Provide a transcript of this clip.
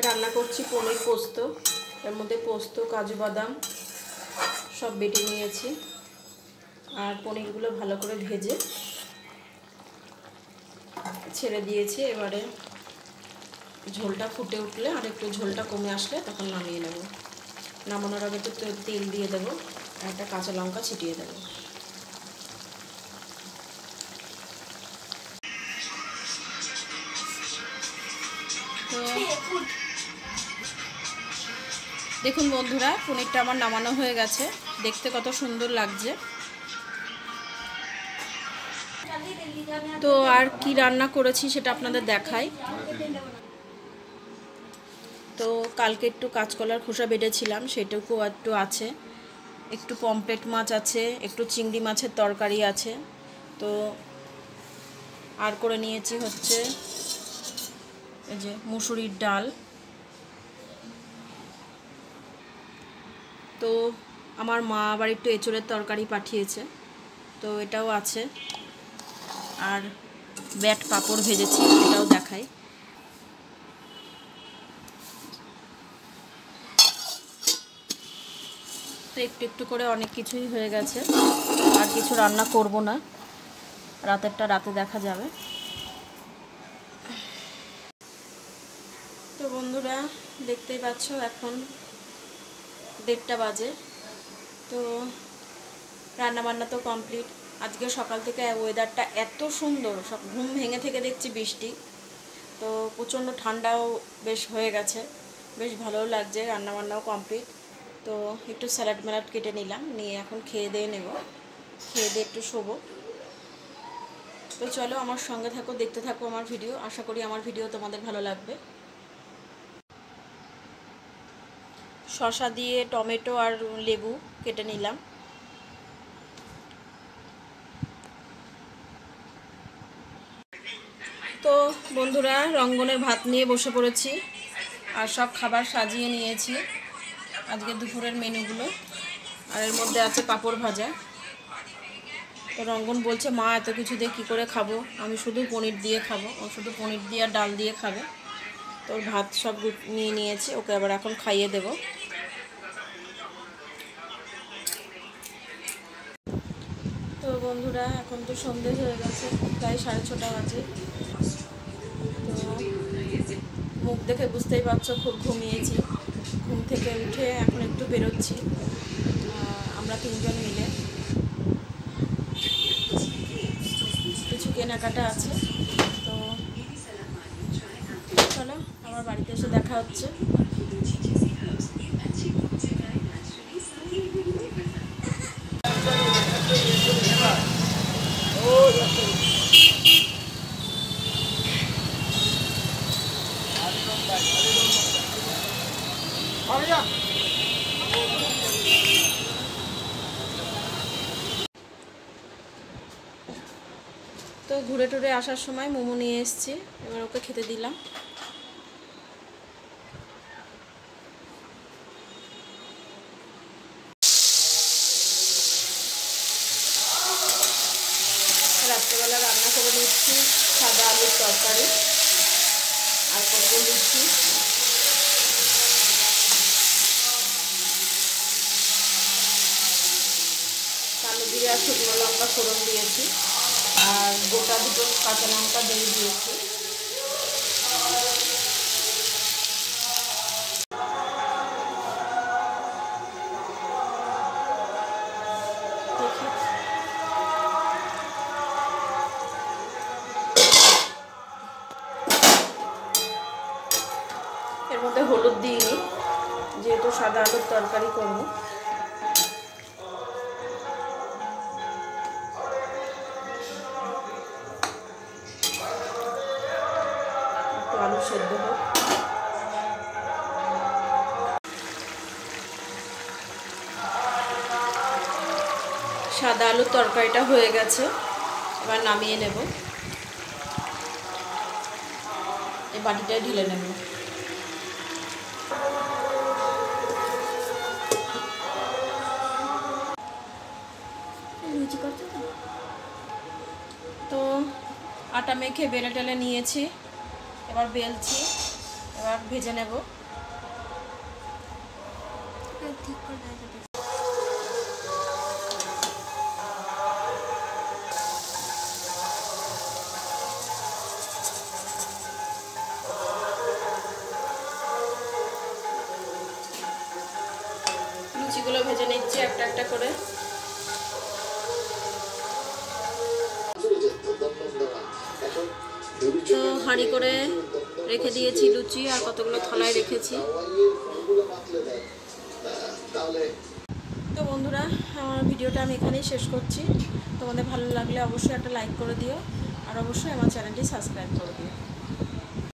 রান্না করছি পনির পোস্ত। এর মধ্যে পোস্ত, কাজু বাদাম সব বেটে নিয়েছি আর পনিরগুলো ভালো করে ভেজে ছেড়ে দিয়েছি। এবারে ঝোলটা ফুটে উঠলে আর একটু ঝোলটা কমে আসলে তখন নামিয়ে নেব। নামানোর আগে তো তেল দিয়ে দেবো আর একটা কাঁচা লঙ্কা ছিটিয়ে দেবো। তো দেখুন বন্ধুরা, পনিরটা আমার নামানো হয়ে গেছে। দেখতে কত সুন্দর লাগছে। তো আর কি রান্না করেছি সেটা আপনাদের দেখাই। তো কালকে একটু কাঁচকলার খোসা বেটেছিলাম, সেটুকু একটু আছে। একটু পমফ্রেট মাছ আছে, একটু চিংড়ি মাছের তরকারি আছে। তো আর করে নিয়েছি হচ্ছে এই যে মুসুরির ডাল। তো আমার মা আবার একটু এঁচোড়ের তরকারি পাঠিয়েছে, তো এটাও আছে। আর ব্যাট পাঁপড় ভেজেছি, এটাও দেখাই। তো একটু একটু করে অনেক কিছুই হয়ে গেছে। আর কিছু রান্না করব না, রাতেরটা রাতে দেখা যাবে। তো বন্ধুরা দেখতেই পাচ্ছ এখন 1:30 বাজে। তো রান্নাবান্না তো কমপ্লিট। আজকে সকাল থেকে ওয়েদারটা এত সুন্দর, সব ঘুম ভেঙে থেকে দেখছি বৃষ্টি। তো প্রচণ্ড ঠান্ডাও বেশ হয়ে গেছে, বেশ ভালোও লাগছে। রান্নাবান্নাও কমপ্লিট। তো একটু স্যালাড ম্যালাড কেটে নিলাম, নিয়ে এখন খেয়ে দিয়ে নেব। খেয়ে দিয়ে একটু শোবো। তো চলো আমার সঙ্গে থাকো, দেখতে থাকো আমার ভিডিও। আশা করি আমার ভিডিও তোমাদের ভালো লাগবে। শসা দিয়ে টমেটো আর লেবু কেটে নিলাম। তো বন্ধুরা রঙ্গনের ভাত নিয়ে বসে পড়েছি আর সব খাবার সাজিয়ে নিয়েছি আজকে দুপুরের মেনুগুলো। আর এর মধ্যে আছে পাঁপড় ভাজা। তো রঙ্গন বলছে মা এত কিছু দিয়ে কী করে খাবো, আমি শুধু পনির দিয়ে খাবো। ও শুধু পনির দিয়ে আর ডাল দিয়ে খাবে। তো ওর ভাত সব নিয়ে নিয়েছি, ওকে আবার এখন খাইয়ে দেব। তো বন্ধুরা এখন তো সন্ধে হয়ে গেছে, প্রায় 6:30 বাজে। তো মুখ দেখে বুঝতেই পারছো খুব ঘুমিয়েছি। ঘুম থেকে উঠে এখন একটু বেরোচ্ছি আমরা 3জন মিলে। কিছু কেনাকাটা আছে। তো চলো আমার বাড়িতে এসে দেখা হচ্ছে। তো ঘুরে টুরে আসার সময় মোমো নিয়ে এসেছি, এবার ওকে খেতে দিলাম। রাত্রেবেলা রান্না করে নিচ্ছি সাদা আলুর তরকারি আর করবো লুচি। কালো জিরে আর শুকনো লঙ্কা ফোড়ন দিয়েছি আর গোটা দুটো কাঁচা লঙ্কা দিয়ে দিয়েছি। এর মধ্যে হলুদ দিইনি, যেহেতু সাদা আলুর তরকারি করবো। একটু আলু সেদ্ধ হোক। সাদা আলুর তরকারিটা হয়ে গেছে, এবার নামিয়ে নেব। এই বাটিটায় ঢেলে নেব। তো আটা মেখে বেলে টেলে নিয়েছি, এবার বেলছি। এবার ভেজে নেব। ঠিক করে দেওয়া যাবে। লুচিগুলো ভেজে নিচ্ছি একটা একটা করে। তো হাঁড়ি করে রেখে দিয়েছি লুচি, আর কতগুলো থালায় রেখেছি। তো বন্ধুরা, আমার ভিডিওটা আমি এখানেই শেষ করছি। তোমাদের ভালো লাগলে অবশ্যই একটা লাইক করে দিও, আর অবশ্যই আমার চ্যানেলটি সাবস্ক্রাইব করে দিও।